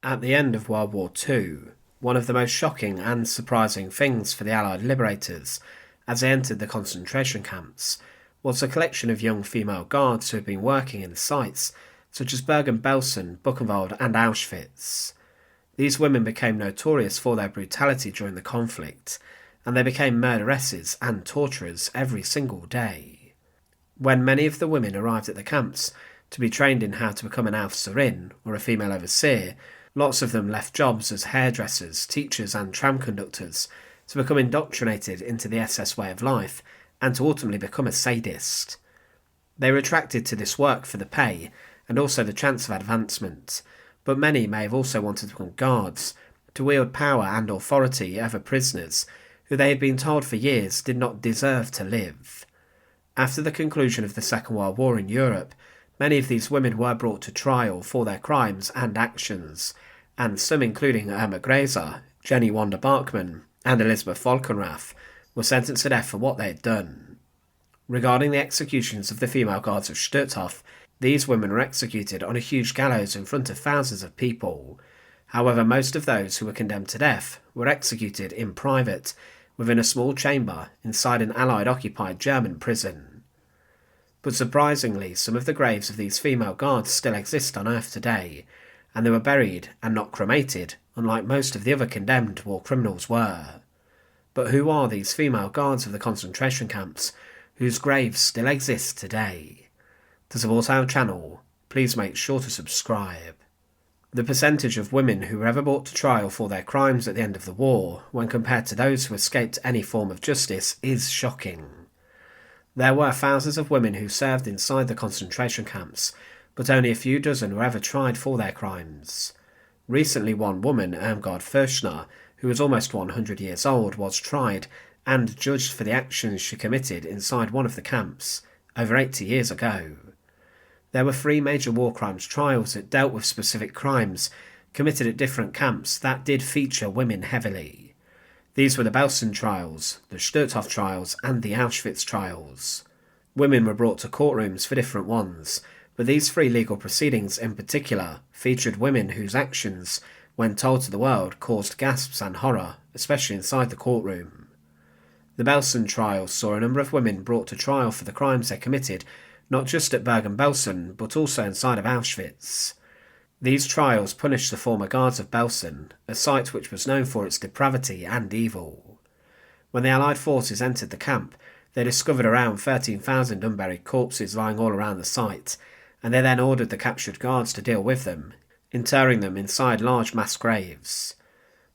At the end of World War II, one of the most shocking and surprising things for the Allied liberators as they entered the concentration camps was a collection of young female guards who had been working in the sites such as Bergen-Belsen, Buchenwald and Auschwitz. These women became notorious for their brutality during the conflict, and they became murderesses and torturers every single day. When many of the women arrived at the camps to be trained in how to become an Aufseherin, or a female overseer, lots of them left jobs as hairdressers, teachers and tram conductors to become indoctrinated into the SS way of life and to ultimately become a sadist. They were attracted to this work for the pay and also the chance of advancement, but many may have also wanted to become guards, to wield power and authority over prisoners who they had been told for years did not deserve to live. After the conclusion of the Second World War in Europe, many of these women were brought to trial for their crimes and actions, and some, including Irma Grese, Jenny Wanda Bachmann, and Elisabeth Volkenrath, were sentenced to death for what they had done. Regarding the executions of the female guards of Stutthof, these women were executed on a huge gallows in front of thousands of people. However, most of those who were condemned to death were executed in private, within a small chamber inside an Allied-occupied German prison. But surprisingly, some of the graves of these female guards still exist on Earth today, and they were buried and not cremated, unlike most of the other condemned war criminals were. But who are these female guards of the concentration camps, whose graves still exist today? To support our channel, please make sure to subscribe. The percentage of women who were ever brought to trial for their crimes at the end of the war, when compared to those who escaped any form of justice, is shocking. There were thousands of women who served inside the concentration camps, but only a few dozen were ever tried for their crimes. Recently, one woman, Irmgard Fürstner, who was almost 100 years old, was tried and judged for the actions she committed inside one of the camps over 80 years ago. There were 3 major war crimes trials that dealt with specific crimes committed at different camps that did feature women heavily. These were the Belsen trials, the Stutthof trials and the Auschwitz trials. Women were brought to courtrooms for different ones, but these 3 legal proceedings in particular featured women whose actions, when told to the world, caused gasps and horror, especially inside the courtroom. The Belsen trials saw a number of women brought to trial for the crimes they committed, not just at Bergen-Belsen, but also inside of Auschwitz. These trials punished the former guards of Belsen, a site which was known for its depravity and evil. When the Allied forces entered the camp, they discovered around 13,000 unburied corpses lying all around the site, and they then ordered the captured guards to deal with them, interring them inside large mass graves.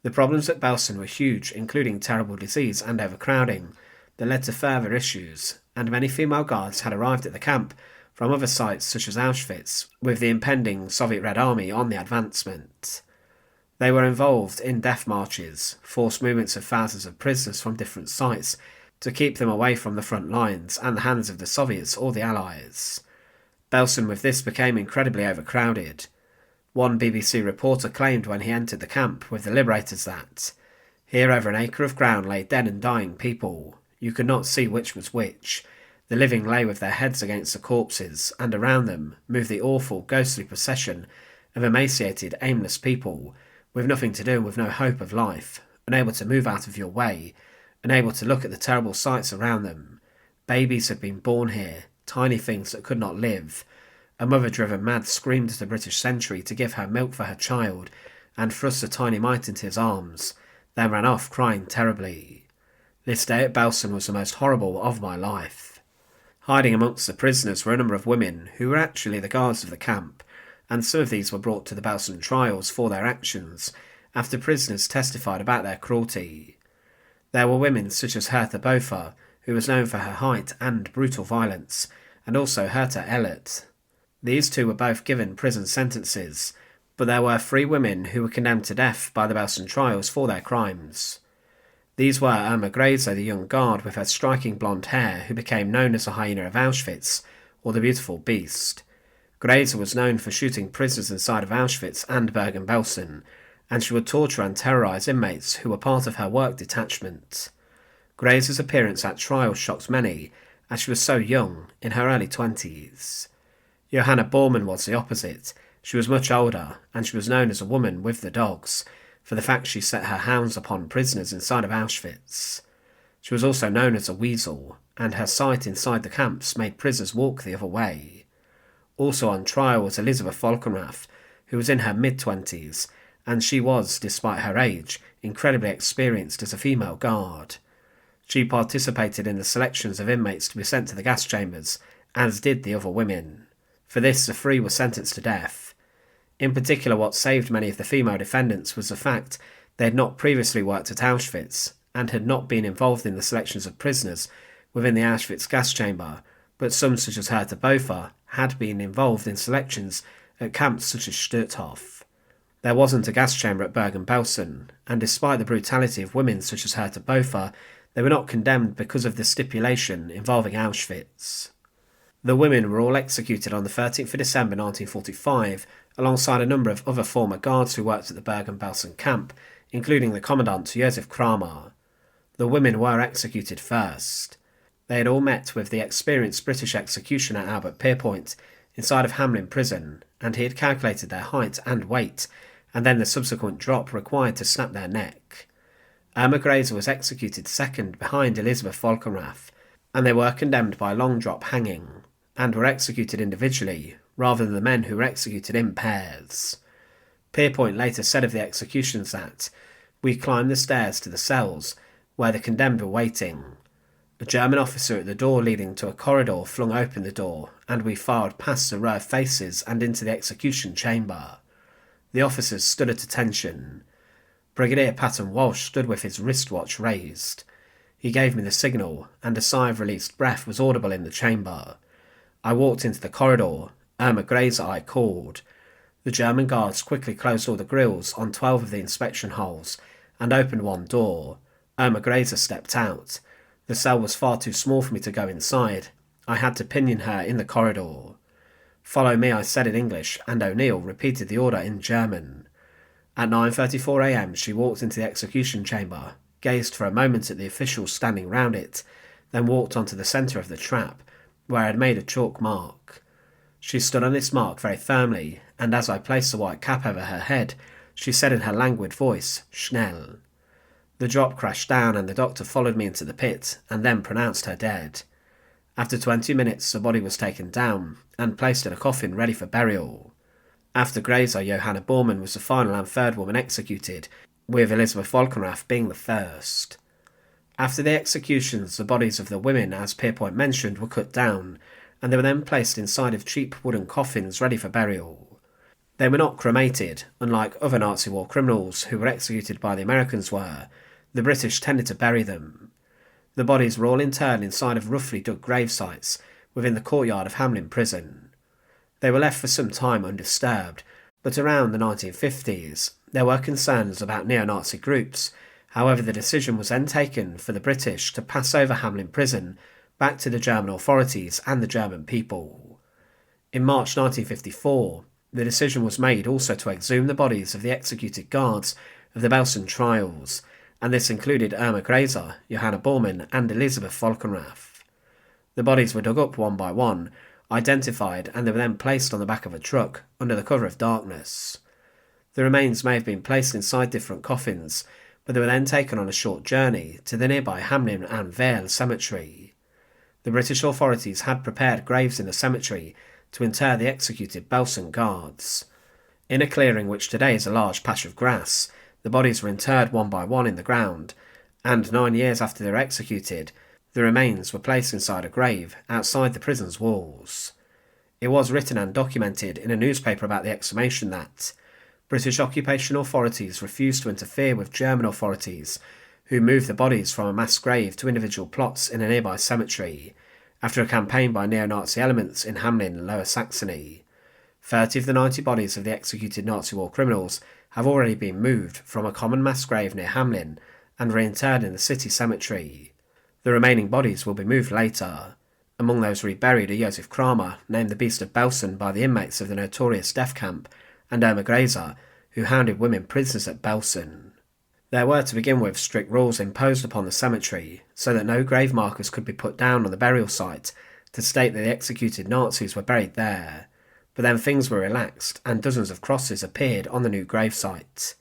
The problems at Belsen were huge, including terrible disease and overcrowding, that led to further issues, and many female guards had arrived at the camp from other sites such as Auschwitz, with the impending Soviet Red Army on the advancement. They were involved in death marches, forced movements of thousands of prisoners from different sites to keep them away from the front lines and the hands of the Soviets or the Allies. Belsen with this became incredibly overcrowded. One BBC reporter claimed when he entered the camp with the liberators that, "Here over an acre of ground lay dead and dying people. You could not see which was which. The living lay with their heads against the corpses, and around them moved the awful, ghostly procession of emaciated, aimless people, with nothing to do and with no hope of life, unable to move out of your way, unable to look at the terrible sights around them. Babies had been born here, tiny things that could not live. A mother driven mad screamed at a British sentry to give her milk for her child, and thrust a tiny mite into his arms, then ran off crying terribly. This day at Belsen was the most horrible of my life." Hiding amongst the prisoners were a number of women who were actually the guards of the camp, and some of these were brought to the Belsen trials for their actions after prisoners testified about their cruelty. There were women such as Hertha Bofer, who was known for her height and brutal violence, and also Hertha Ellert. These 2 were both given prison sentences, but there were 3 women who were condemned to death by the Belsen trials for their crimes. These were Irma Grese, the young guard with her striking blonde hair, who became known as the Hyena of Auschwitz, or the Beautiful Beast. Grese was known for shooting prisoners inside of Auschwitz and Bergen-Belsen, and she would torture and terrorise inmates who were part of her work detachment. Grese's appearance at trial shocked many, as she was so young, in her early 20s. Johanna Bormann was the opposite, She was much older, and she was known as a woman with the dogs, for the fact she set her hounds upon prisoners inside of Auschwitz. She was also known as a weasel, and her sight inside the camps made prisoners walk the other way. Also on trial was Elisabeth Volkenrath, who was in her mid-20s, and she was, despite her age, incredibly experienced as a female guard. She participated in the selections of inmates to be sent to the gas chambers, as did the other women. For this, the three were sentenced to death. In particular, what saved many of the female defendants was the fact they had not previously worked at Auschwitz, and had not been involved in the selections of prisoners within the Auschwitz gas chamber, but some, such as Herta Bofer, had been involved in selections at camps such as Stutthof. There wasn't a gas chamber at Bergen-Belsen, and despite the brutality of women such as Herta Bofer, they were not condemned because of the stipulation involving Auschwitz. The women were all executed on the 13th of December 1945, alongside a number of other former guards who worked at the Bergen-Belsen camp, including the commandant Josef Kramer. The women were executed first. They had all met with the experienced British executioner Albert Pierpoint inside of Hamelin prison, and he had calculated their height and weight, and then the subsequent drop required to snap their neck. Irma Grese was executed second behind Elisabeth Volkenrath, and they were condemned by long drop hanging, and were executed individually, rather than the men who were executed in pairs. Pierpoint later said of the executions that, "We climbed the stairs to the cells, where the condemned were waiting. A German officer at the door leading to a corridor flung open the door, and we filed past a row of faces and into the execution chamber. The officers stood at attention. Brigadier Patton Walsh stood with his wristwatch raised. He gave me the signal, and a sigh of released breath was audible in the chamber. I walked into the corridor. Irma Grese, I called. The German guards quickly closed all the grills on 12 of the inspection holes and opened one door. Irma Grese stepped out. The cell was far too small for me to go inside. I had to pinion her in the corridor. Follow me, I said in English, and O'Neill repeated the order in German. At 9:34 a.m. she walked into the execution chamber, gazed for a moment at the officials standing round it, then walked onto the centre of the trap, where I had made a chalk mark. She stood on this mark very firmly, and as I placed the white cap over her head, she said in her languid voice, "Schnell." The drop crashed down, and the doctor followed me into the pit, and then pronounced her dead. After 20 minutes, the body was taken down, and placed in a coffin ready for burial. After Grese, Johanna Bormann was the final and third woman executed, with Elisabeth Volkenrath being the first. After the executions, the bodies of the women, as Pierpoint mentioned, were cut down, and they were then placed inside of cheap wooden coffins ready for burial. They were not cremated, unlike other Nazi war criminals who were executed by the Americans were. The British tended to bury them. The bodies were all interred inside of roughly dug grave sites within the courtyard of Hamelin prison. They were left for some time undisturbed, but around the 1950s there were concerns about neo-Nazi groups. However, the decision was then taken for the British to pass over Hamelin prison back to the German authorities and the German people. In March 1954, the decision was made also to exhume the bodies of the executed guards of the Belsen trials, and this included Irma Grese, Johanna Bormann, and Elisabeth Volkenrath. The bodies were dug up one by one, identified, and they were then placed on the back of a truck under the cover of darkness. The remains may have been placed inside different coffins, but they were then taken on a short journey to the nearby Hamelin Am Wehl Cemetery. The British authorities had prepared graves in the cemetery to inter the executed Belsen guards. In a clearing which today is a large patch of grass, the bodies were interred one by one in the ground, and 9 years after they were executed, the remains were placed inside a grave outside the prison's walls. It was written and documented in a newspaper about the exhumation that British occupation authorities refused to interfere with German authorities, who moved the bodies from a mass grave to individual plots in a nearby cemetery, after a campaign by neo-Nazi elements in Hamelin and Lower Saxony. 30 of the 90 bodies of the executed Nazi war criminals have already been moved from a common mass grave near Hamelin and reinterred in the city cemetery. The remaining bodies will be moved later. Among those reburied are Josef Kramer, named the Beast of Belsen by the inmates of the notorious death camp, and Irma Grese, who hounded women prisoners at Belsen. There were to begin with strict rules imposed upon the cemetery, so that no grave markers could be put down on the burial site to state that the executed Nazis were buried there. But then things were relaxed and dozens of crosses appeared on the new gravesite.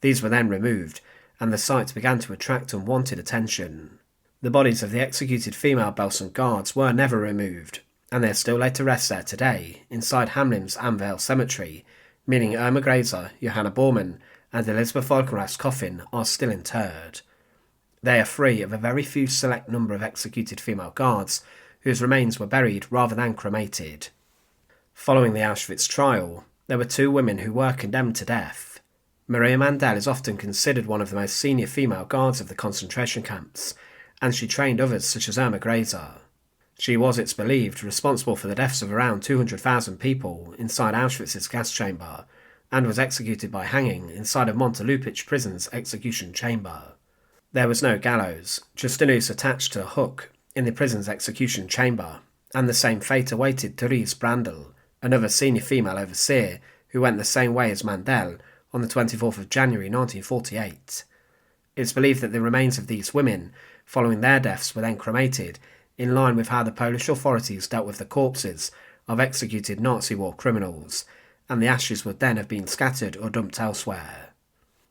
These were then removed, and the site began to attract unwanted attention. The bodies of the executed female Belsen guards were never removed, and they are still laid to rest there today, inside Hamelin Am Wehl Cemetery, meaning Irma Grese, Johanna Bormann, and Elisabeth Volkenrath's coffin are still interred. They are free of a very few select number of executed female guards, whose remains were buried rather than cremated. Following the Auschwitz trial, there were 2 women who were condemned to death. Maria Mandel is often considered one of the most senior female guards of the concentration camps, and she trained others such as Irma Grese. She was, it's believed, responsible for the deaths of around 200,000 people inside Auschwitz's gas chamber, and was executed by hanging inside of Montelupich prison's execution chamber. There was no gallows, just a noose attached to a hook in the prison's execution chamber, and the same fate awaited Therese Brandl, another senior female overseer who went the same way as Mandel on the 24th of January 1948. It's believed that the remains of these women, following their deaths, were then cremated, in line with how the Polish authorities dealt with the corpses of executed Nazi war criminals, and the ashes would then have been scattered or dumped elsewhere.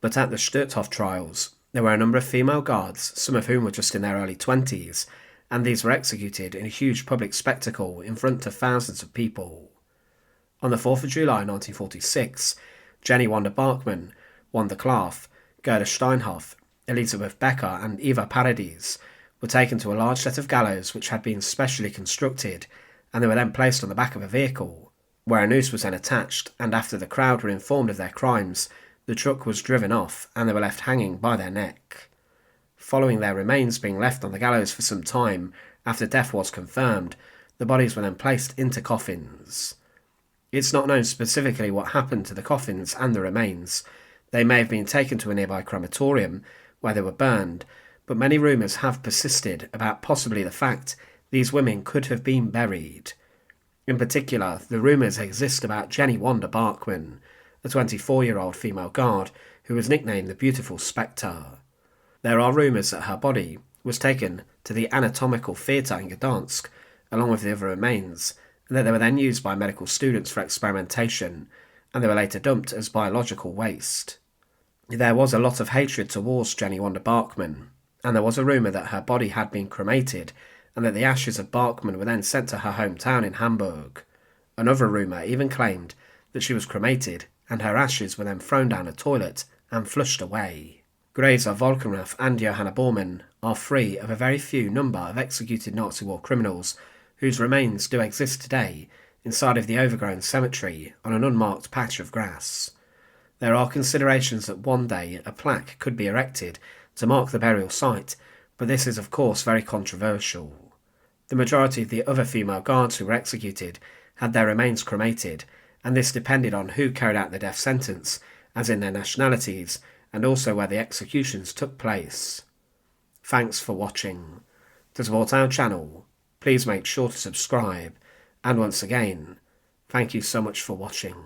But at the Stutthof trials, there were a number of female guards, some of whom were just in their early 20s, and these were executed in a huge public spectacle in front of thousands of people. On the 4th of July 1946, Jenny Wanda Bachmann, Wanda Klaff, Gerda Steinhoff, Elisabeth Becker and Eva Paradis were taken to a large set of gallows which had been specially constructed, and they were then placed on the back of a vehicle, where a noose was then attached, and after the crowd were informed of their crimes, the truck was driven off and they were left hanging by their neck. Following their remains being left on the gallows for some time after death was confirmed, the bodies were then placed into coffins. It's not known specifically what happened to the coffins and the remains. They may have been taken to a nearby crematorium, where they were burned, but many rumours have persisted about possibly the fact these women could have been buried. In particular, the rumours exist about Jenny Wanda Bachmann, a 24-year-old female guard who was nicknamed the Beautiful Spectre. There are rumours that her body was taken to the anatomical theatre in Gdansk, along with the other remains, and that they were then used by medical students for experimentation, and they were later dumped as biological waste. There was a lot of hatred towards Jenny Wanda Bachmann, and there was a rumour that her body had been cremated, and that the ashes of Bachmann were then sent to her hometown in Hamburg. Another rumour even claimed that she was cremated, and her ashes were then thrown down a toilet and flushed away. Grese, Volkenrath and Johanna Bormann are free of a very few number of executed Nazi war criminals whose remains do exist today inside of the overgrown cemetery on an unmarked patch of grass. There are considerations that one day a plaque could be erected to mark the burial site, but this is of course very controversial. The majority of the other female guards who were executed had their remains cremated, and this depended on who carried out the death sentence, as in their nationalities, and also where the executions took place. Thanks for watching. To support our channel, please make sure to subscribe, and once again, thank you so much for watching.